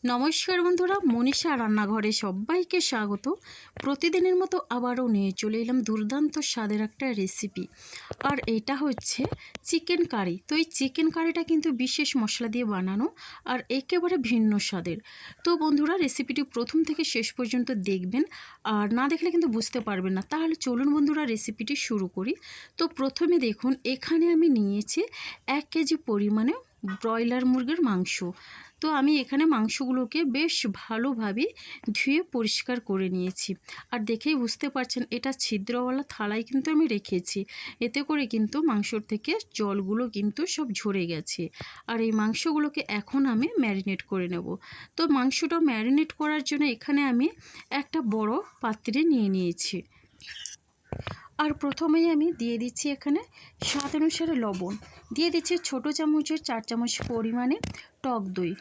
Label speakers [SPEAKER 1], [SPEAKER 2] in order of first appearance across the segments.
[SPEAKER 1] নমস্কার বন্ধুরা, মনীষা রান্নাঘরে সবাইকে স্বাগত। প্রতিদিনের মতো আবারও নিয়ে চলে এলাম দুর্দান্ত স্বাদের একটা রেসিপি। আর এটা হচ্ছে চিকেন কারি। তো এই চিকেন কারিটা কিন্তু বিশেষ মশলা দিয়ে বানানো আর একেবারে ভিন্ন স্বাদের। তো বন্ধুরা, রেসিপিটি প্রথম থেকে শেষ পর্যন্ত দেখবেন, আর না দেখলে কিন্তু বুঝতে পারবেন না। তাহলে চলুন বন্ধুরা, রেসিপিটি শুরু করি। তো প্রথমে দেখুন, এখানে আমি নিয়েছি 1 কেজি পরিমাণে ব্রয়লার মুরগির মাংস। তো আমি এখানে মাংসগুলোকে বেশ ভালোভাবে ধুয়ে পরিষ্কার করে নিয়েছি। আর দেখেই বুঝতে পারছেন, এটা ছিদ্রওয়ালা থালায় কিন্তু আমি রেখেছি। এতে করে কিন্তু মাংসর থেকে জলগুলো কিন্তু সব ঝরে গেছে। আর এই মাংসগুলোকে এখন আমি ম্যারিনেট করে নেব। তো মাংসটা ম্যারিনেট করার জন্য এখানে আমি একটা বড় পাত্রে নিয়ে নিয়েছি। আর প্রথমেই আমি দিয়ে দিচ্ছি এখানে স্বাদ অনুসারে লবণ, দিয়ে দিচ্ছি ছোটো চামচের 4 চামচ পরিমাণে টক দই।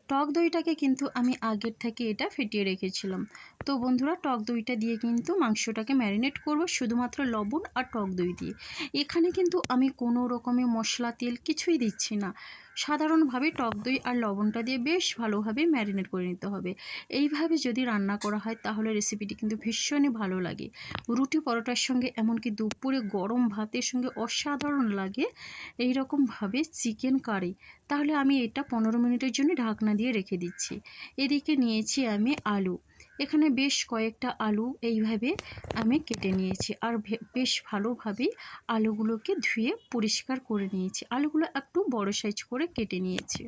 [SPEAKER 1] টক দইটাকে কিন্তু আমি আগের থেকে এটা ফেটিয়ে রেখেছিলাম। তো বন্ধুরা, টক দইটা দিয়ে কিন্তু মাংসটাকে ম্যারিনেট করব শুধুমাত্র লবণ আর টক দই দিয়ে। এখানে কিন্তু আমি কোনো রকমের মশলা তেল কিছুই দিচ্ছি না। সাধারণভাবে টক দই আর লবণটা দিয়ে বেশ ভালোভাবে ম্যারিনেট করে নিতে হবে। এইভাবে যদি রান্না করা হয় তাহলে রেসিপিটি কিন্তু ভীষণই ভালো লাগে। রুটি পরোটার সঙ্গে, এমনকি দুপুরে গরম ভাতের সঙ্গে অসাধারণ লাগে এই রকমভাবে চিকেন কারি। তাহলে আমি এটা 15 মিনিটের জন্য ঢাকনা দিয়ে রেখে দিচ্ছি। এদিকে নিয়েছি আমি আলু। এখানে বেশ কয়েকটা আলু এইভাবে আমি কেটে নিয়েছি। আর বেশ ভালোভাবে আলুগুলোকে ধুয়ে পরিষ্কার করে নিয়েছি। আলুগুলো একটু বড় সাইজ করে কেটে নিয়েছি।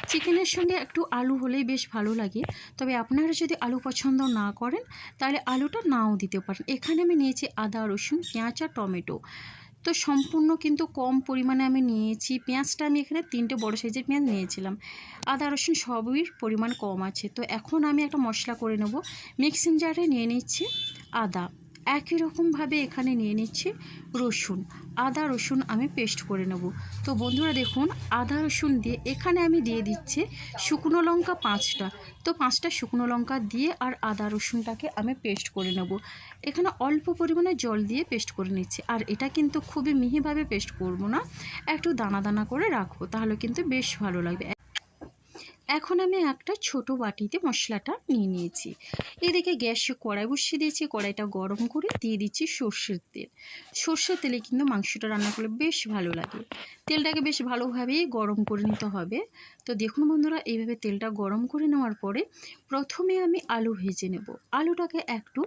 [SPEAKER 1] চিকেনের সঙ্গে একটু আলু হলেই বেশ ভালো লাগে, তবে আপনারা যদি আলু পছন্দ না করেন তাহলে আলুটা নাও দিতে পারেন। এখানে আমি নিয়েছি আদা, রসুন, পেঁয়াজ আর টমেটো। তো সম্পূর্ণ কিন্তু কম পরিমাণে আমি নিয়েছি। পেঁয়াজটা আমি এখানে 3টে বড় সাইজের পেঁয়াজ নিয়েছিলাম। আদা, রসুন সবই পরিমাণ কম আছে। তো এখন আমি একটা মশলা করে নেব। মিক্সিং জারে নিয়ে নিচ্ছি আদা, একই রকমভাবে এখানে নিয়ে নিচ্ছি রসুন। আদা রসুন আমি পেস্ট করে নেব। তো বন্ধুরা দেখুন, আদা রসুন দিয়ে এখানে আমি দিয়ে দিচ্ছি শুকনো লঙ্কা 5টা। তো 5টা শুকনো লঙ্কা দিয়ে আর আদা রসুনটাকে আমি পেস্ট করে নেব। এখানে অল্প পরিমাণে জল দিয়ে পেস্ট করে নিচ্ছি। আর এটা কিন্তু খুবই মিহিভাবে পেস্ট করব না, একটু দানা দানা করে রাখবো, তাহলে কিন্তু বেশ ভালো লাগবে। এখন আমি একটা ছোট বাটিতে মশলাটা নিয়ে নিয়েছি। এদিকে গ্যাসে কড়াই বসিয়ে দিয়েছি। কড়াইটা গরম করে দিয়ে দিচ্ছি সর্ষের তেল। সর্ষের তেলে কিন্তু মাংসটা রান্না করলে বেশ ভালো লাগে। তেলটাকে বেশ ভালোভাবেই গরম করে নিতে হবে। তো দেখুন বন্ধুরা, এইভাবে তেলটা গরম করে নেওয়ার পরে প্রথমে আমি আলু ভেজে নেব। আলুটাকে একটু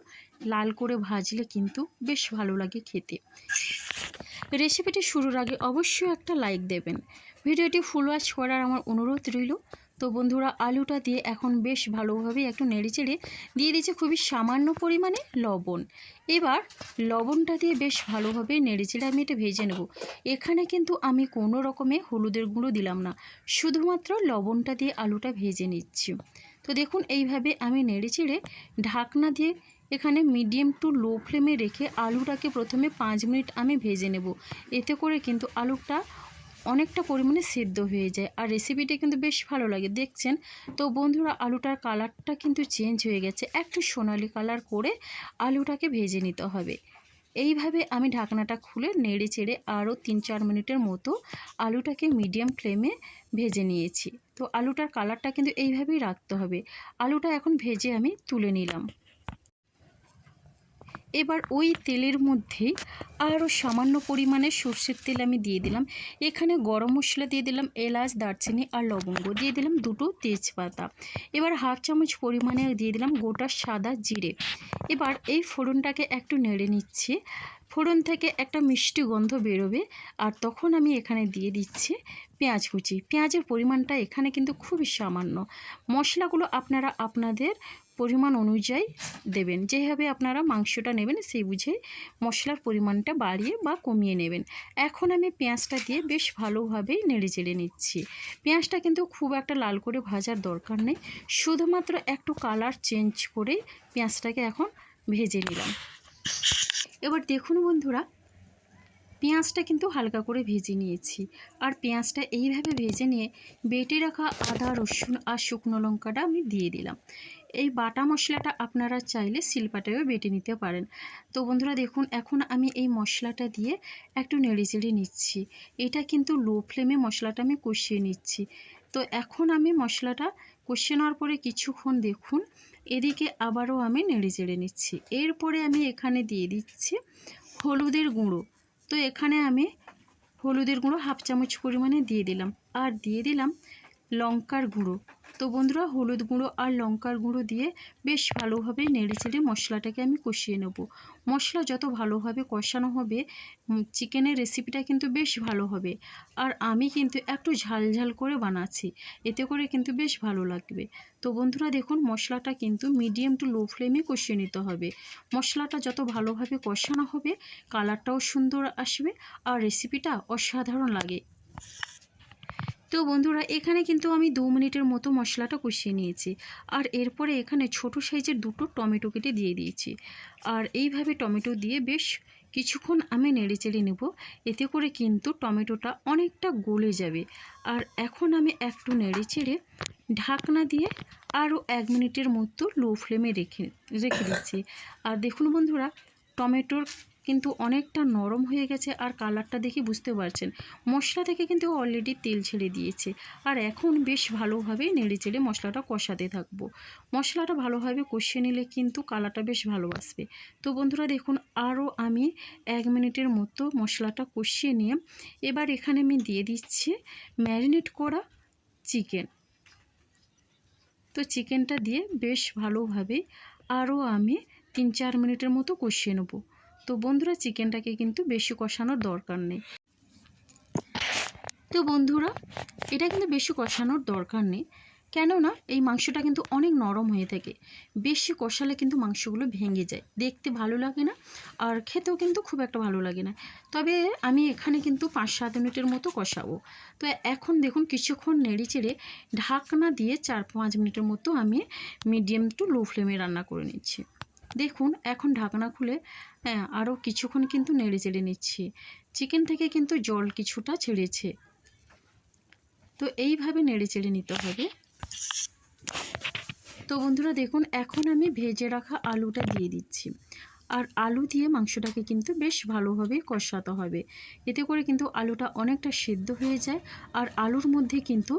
[SPEAKER 1] লাল করে ভাজলে কিন্তু বেশ ভালো লাগে খেতে। রেসিপিটি শুরুর আগে অবশ্যই একটা লাইক দেবেন। ভিডিওটি ফুল ওয়াচ করার আমার অনুরোধ রইল। তো বন্ধুরা, আলুটা দিয়ে এখন বেশ ভালোভাবে একটু নেড়েচেড়ে দিয়ে দিয়েছি খুবই সামান্য পরিমাণে লবণ। এবার লবণটা দিয়ে বেশ ভালোভাবে নেড়েচেড়ে আমি এটা ভেজে নেব। এখানে কিন্তু আমি কোনো রকমে হলুদের গুঁড়ো দিলাম না, শুধুমাত্র লবণটা দিয়ে আলুটা ভেজে নিচ্ছি। তো দেখুন, এইভাবে আমি নেড়েচেড়ে ঢাকনা দিয়ে এখানে মিডিয়াম টু লো ফ্লেমে রেখে আলুটাকে প্রথমে 5 মিনিট আমি ভেজে নেব। এতে করে কিন্তু আলুটা অনেকটা পরিমাণে সেদ্ধ হয়ে যায় আর রেসিপিটা কিন্তু বেশ ভালো লাগে। দেখছেন তো বন্ধুরা, আলুটার কালারটা কিন্তু চেঞ্জ হয়ে গেছে, একটু সোনালি কালার করে আলুটাকে ভেজে নিতে হবে। এইভাবে আমি ঢাকনাটা খুলে নেড়ে চেড়ে আরও 3-4 মিনিটের মতো আলুটাকে মিডিয়াম ফ্লেমে ভেজে নিয়েছি। তো আলুটার কালারটা কিন্তু এইভাবেই রাখতে হবে। আলুটা এখন ভেজে আমি তুলে নিলাম। এবার ওই তেলের মধ্যেই আরও সামান্য পরিমাণে সর্ষের তেল আমি দিয়ে দিলাম। এখানে গরম মশলা দিয়ে দিলাম, এলাচ, দারচিনি আর লবঙ্গ দিয়ে দিলাম, 2টো তেজপাতা। এবার 1/2 চামচ পরিমাণে দিয়ে দিলাম গোটা সাদা জিরে। এবার এই ফোড়নটাকে একটু নেড়ে নিচ্ছি। ফোড়ন থেকে একটা মিষ্টি গন্ধ বেরোবে আর তখন আমি এখানে দিয়ে দিচ্ছি পেঁয়াজ কুচি। পেঁয়াজের পরিমাণটা এখানে কিন্তু খুবই সামান্য। মশলাগুলো আপনারা আপনাদের পরিমাণ অনুযায়ী দেবেন। যেভাবে আপনারা মাংসটা নেবেন সেই বুঝে মশলার পরিমাণটা বাড়িয়ে বা কমিয়ে নেবেন। এখন আমি পেঁয়াজটা দিয়ে বেশ ভালোভাবেই নেড়ে চেড়ে নিচ্ছি। পেঁয়াজটা কিন্তু খুব একটা লাল করে ভাজার দরকার নেই, শুধুমাত্র একটু কালার চেঞ্জ করে পেঁয়াজটাকে এখন ভেজে নিলাম। এবার দেখুন বন্ধুরা, পেঁয়াজটা কিন্তু হালকা করে ভেজে নিয়েছি। আর পেঁয়াজটা এইভাবে ভেজে নিয়ে বেটে রাখা আদা, রসুন আর শুকনো লঙ্কাটা আমি দিয়ে দিলাম। এই বাটা মশলাটা আপনারা চাইলে শিলপাটায়ও বেটে নিতে পারেন। তো বন্ধুরা দেখুন, এখন আমি এই মশলাটা দিয়ে একটু নেড়েচেড়ে নিচ্ছি। এটা কিন্তু লো ফ্লেমে মশলাটা আমি কষিয়ে নিচ্ছি। তো এখন আমি মশলাটা কষিয়ে নেওয়ার পরে কিছুক্ষণ দেখুন এদিকে আবারও আমি নেড়ে চেড়ে নিচ্ছি। এরপরে আমি এখানে দিয়ে দিচ্ছি হলুদের গুঁড়ো। তো এখানে আমি হলুদের গুঁড়ো 1/2 চামচ পরিমাণে দিয়ে দিলাম, আর দিয়ে দিলাম লঙ্কার গুঁড়ো। তো বন্ধুরা হলুদ গুঁড়ো আর লঙ্কার গুঁড়ো দিয়ে বেশ ভালোভাবে নেড়েচেড়ে মশলাটাকে আমি কষিয়ে নেব। মশলা যত ভালোভাবে কষানো হবে চিকেনের রেসিপিটা কিন্তু বেশ ভালো হবে। আর আমি কিন্তু একটু ঝাল ঝাল করে বানাচ্ছি, এতে করে কিন্তু বেশ ভালো লাগবে। তো বন্ধুরা দেখুন মশলাটা কিন্তু মিডিয়াম টু লো ফ্লেমে কষিয়ে নিতে হবে। মশলাটা যত ভালোভাবে কষানো হবে কালারটাও সুন্দর আসবে আর রেসিপিটা অসাধারণ লাগে। তো বন্ধুরা এখানে কিন্তু আমি 2 মিনিটের মতো মশলাটা কষিয়ে নিয়েছি, আর এরপরে এখানে ছোট সাইজের 2টো টমেটো কেটে দিয়ে দিয়েছি। আর এইভাবে টমেটো দিয়ে বেশ কিছুক্ষণ আমি নেড়েচেড়ে নেব, এতে করে কিন্তু টমেটোটা অনেকটা গলে যাবে। আর এখন আমি একটু নেড়েচেড়ে ঢাকনা দিয়ে আরও 1 মিনিটের মতো লো ফ্লেমে রেখে দিচ্ছি। আর দেখুন বন্ধুরা টমেটোর কিন্তু অনেকটা নরম হয়ে গেছে, আর কালারটা দেখে বুঝতে পারছেন মশলা থেকে কিন্তু অলরেডি তেল ছেড়ে দিয়েছে। আর এখন বেশ ভালোভাবে নেড়েচেড়ে মশলাটা কষাতে থাকবো। মশলাটা ভালোভাবে কষিয়ে নিলে কিন্তু কালারটা বেশ ভালো আসবে। তো বন্ধুরা দেখুন আরও আমি 1 মিনিটের মতো মশলাটা কষিয়ে নিয়ে এবার এখানে আমি দিয়ে দিচ্ছি ম্যারিনেট করা চিকেন। তো চিকেনটা দিয়ে বেশ ভালোভাবে আরও আমি 3-4 মিনিটের মতো কষিয়ে নেব। তো বন্ধুরা চিকেনটাকে কিন্তু বেশি কষানোর দরকার নেই। তো বন্ধুরা এটা কিন্তু বেশি কষানোর দরকার নেই, কেননা এই মাংসটা কিন্তু অনেক নরম হয়ে থাকে। বেশি কষালে কিন্তু মাংসগুলো ভেঙে যায়, দেখতে ভালো লাগে না, আর খেতেও কিন্তু খুব একটা ভালো লাগে না। তবে আমি এখানে কিন্তু 5-7 মিনিটের মতো কষাবো। তো এখন দেখুন কিছুক্ষণ নেড়েচেড়ে ঢাকনা দিয়ে 4-5 মিনিটের মতো আমি মিডিয়াম টু লো ফ্লেমে রান্না করে নিচ্ছি। দেখুন এখন ঢাকনা খুলে আরও কিছুক্ষণ কিন্তু নেড়েচেড়ে নিচ্ছি। চিকেন থেকে কিন্তু জল কিছুটা ছেড়েছে, তো এইভাবে নেড়েচেড়ে নিতে হবে। তো বন্ধুরা দেখুন এখন আমি ভেজে রাখা আলুটা দিয়ে দিচ্ছি, আর আলু দিয়ে মাংসটাকে কিন্তু বেশ ভালোভাবে কষাতে হবে, এতে করে কিন্তু আলুটা অনেকটা সিদ্ধ হয়ে যায়, আর আলুর মধ্যে কিন্তু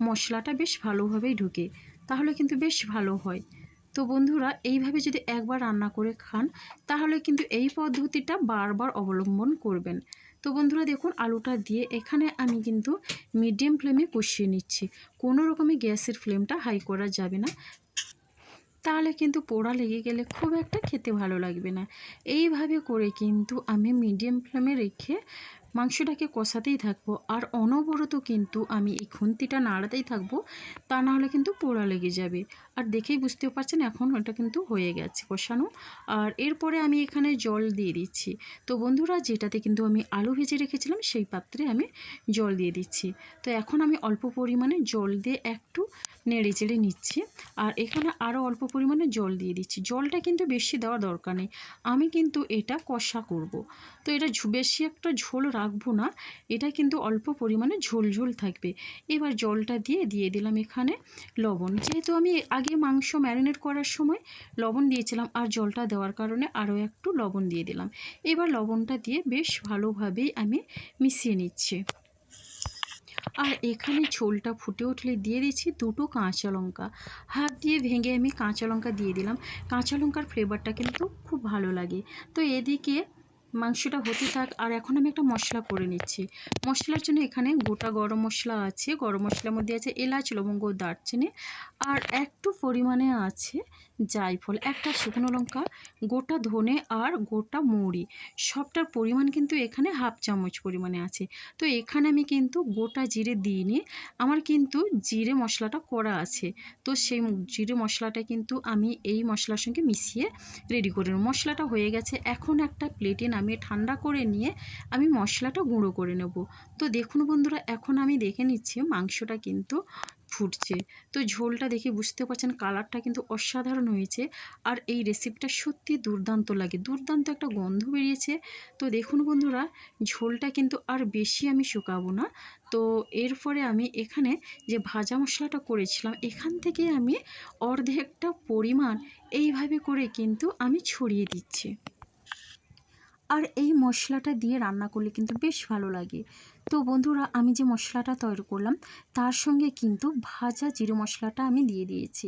[SPEAKER 1] মশলাটা বেশ ভালোভাবেই ঢুকে, তাহলে কিন্তু বেশ ভালো হয়। তো বন্ধুরা এইভাবে যদি একবার রান্না করে খান তাহলে কিন্তু এই পদ্ধতিটা বারবার অবলম্বন করবেন। তো বন্ধুরা দেখুন আলুটা দিয়ে এখানে আমি কিন্তু মিডিয়াম ফ্লেমে কষিয়ে নিচ্ছি। কোনো রকমে গ্যাসের ফ্লেমটা হাই করা যাবে না, তাহলে কিন্তু পোড়া লেগে গেলে খুব একটা খেতে ভালো লাগবে না। এইভাবে করে কিন্তু আমি মিডিয়াম ফ্লেমে রেখে মাংসটাকে কষাতেই থাকবো, আর অনবরত কিন্তু আমি এই খুন্তিটা নাড়াতেই থাকবো, তা নাহলে কিন্তু পোড়া লেগে যাবে। আর দেখেই বুঝতে পারছেন এখন ওটা কিন্তু হয়ে গেছে কষানো। আর এরপরে আমি এখানে জল দিয়ে দিচ্ছি। তো বন্ধুরা যেটাতে কিন্তু আমি আলু ভেজে রেখেছিলাম সেই পাত্রে আমি জল দিয়ে দিচ্ছি। তো এখন আমি অল্প পরিমাণে জল দিয়ে একটু নেড়ে চেড়ে নিচ্ছি, আর এখানে আরও অল্প পরিমাণে জল দিয়ে দিচ্ছি। জলটা কিন্তু বেশি দেওয়া দরকার নেই, আমি কিন্তু এটা কষা করব। তো এটা বেশি একটা ঝোল রাখবো না, এটা কিন্তু অল্প পরিমাণে ঝোল ঝোল থাকবে। এবার জলটা দিয়ে দিলাম এখানে লবণ, যেহেতু আমি আগে মাংস ম্যারিনেট করার সময় লবণ দিয়েছিলাম, আর জলটা দেওয়ার কারণে আরও একটু লবণ দিয়ে দিলাম। এবার লবণটা দিয়ে বেশ ভালোভাবেই আমি মিশিয়ে নিচ্ছি। আর এখানে ঝোলটা ফুটে উঠলে দিয়ে দিচ্ছি 2টো কাঁচা লঙ্কা, হাত দিয়ে ভেঙে আমি কাঁচা লঙ্কা দিয়ে দিলাম। কাঁচা লঙ্কার ফ্লেভারটা কিন্তু খুব ভালো লাগে। তো এদিকে মাংসটা হতে থাক, আর এখন আমি একটা মশলা করে নিচ্ছি। মশলার জন্য এখানে গোটা গরম মশলা আছে, গরম মশলার মধ্যে আছে এলাচ, লবঙ্গ, দারচিনি, আর একটু পরিমাণে আছে জায়ফল, একটা শুকনো লঙ্কা, গোটা ধনে আর গোটা মৌরি, সবটার পরিমাণ কিন্তু এখানে 1/2 চামচ পরিমাণে আছে। তো এখানে আমি কিন্তু গোটা জিরে দিইনি, আমার কিন্তু জিরে মশলাটা করা আছে। তো সেই জিরে মশলাটা কিন্তু আমি এই মশলার সঙ্গে মিশিয়ে রেডি করে নেব। মশলাটা হয়ে গেছে, এখন একটা প্লেটে নামিয়ে ঠান্ডা করে নিয়ে আমি মশলাটা গুঁড়ো করে নেব। তো দেখুন বন্ধুরা এখন আমি দেখে নিচ্ছি মাংসটা কিন্তু ফুটছে। তো ঝোলটা দেখে বুঝতে পারছেন কালারটা কিন্তু অসাধারণ হয়েছে, আর এই রেসিপিটা সত্যি দুর্দান্ত লাগে, দুর্দান্ত একটা গন্ধ বেরিয়েছে। তো দেখুন বন্ধুরা ঝোলটা কিন্তু আর বেশি আমি শুকাবো না। তো এরপরে আমি এখানে যে ভাজা মশলাটা করেছিলাম এখান থেকে আমি অর্ধেকটা পরিমাণ এইভাবে করে কিন্তু আমি ছড়িয়ে দিচ্ছি। আর এই মশলাটা দিয়ে রান্না করলে কিন্তু বেশ ভালো লাগে। তো বন্ধুরা, আমি যে মশলাটা তৈরি করলাম তার সঙ্গে কিন্তু ভাজা জিরে মশলাটা আমি দিয়ে দিয়েছি।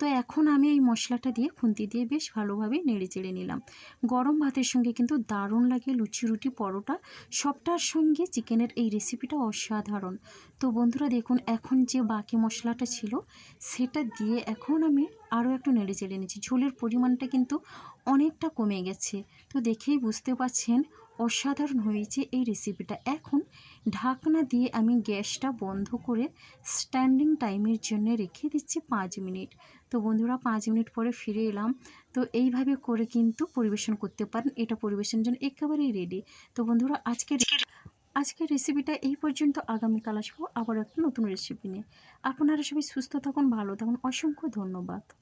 [SPEAKER 1] তো এখন আমি এই মশলাটা দিয়ে খুন্তি দিয়ে বেশ ভালোভাবে নেড়ে চেড়ে নিলাম। গরম ভাতের সঙ্গে কিন্তু দারুণ লাগে, লুচি রুটি পরোটা সবটার সঙ্গে চিকেনের এই রেসিপিটা অসাধারণ। তো বন্ধুরা দেখুন, এখন যে বাকি মশলাটা ছিল সেটা দিয়ে এখন আমি আরও একটু নেড়ে চেড়ে নিচ্ছি। ঝোলের পরিমাণটা কিন্তু অনেকটা কমে গেছে। তো দেখেই বুঝতে পারছেন অসাধারণ হয়েছে এই রেসিপিটা। এখন ঢাকনা দিয়ে আমি গ্যাসটা বন্ধ করে স্ট্যান্ডিং টাইমের জন্য রেখে দিচ্ছি 5 মিনিট। তো বন্ধুরা 5 মিনিট পরে ফিরে এলাম। তো এইভাবে করে কিন্তু পরিবেশন করতে পারেন, এটা পরিবেশনের জন্য একেবারেই রেডি। তো বন্ধুরা আজকের রেসিপিটা এই পর্যন্ত। আগামীকাল আসবো আবার একটা নতুন রেসিপি নিয়ে। আপনারা সবাই সুস্থ থাকুন, ভালো থাকুন। অসংখ্য ধন্যবাদ।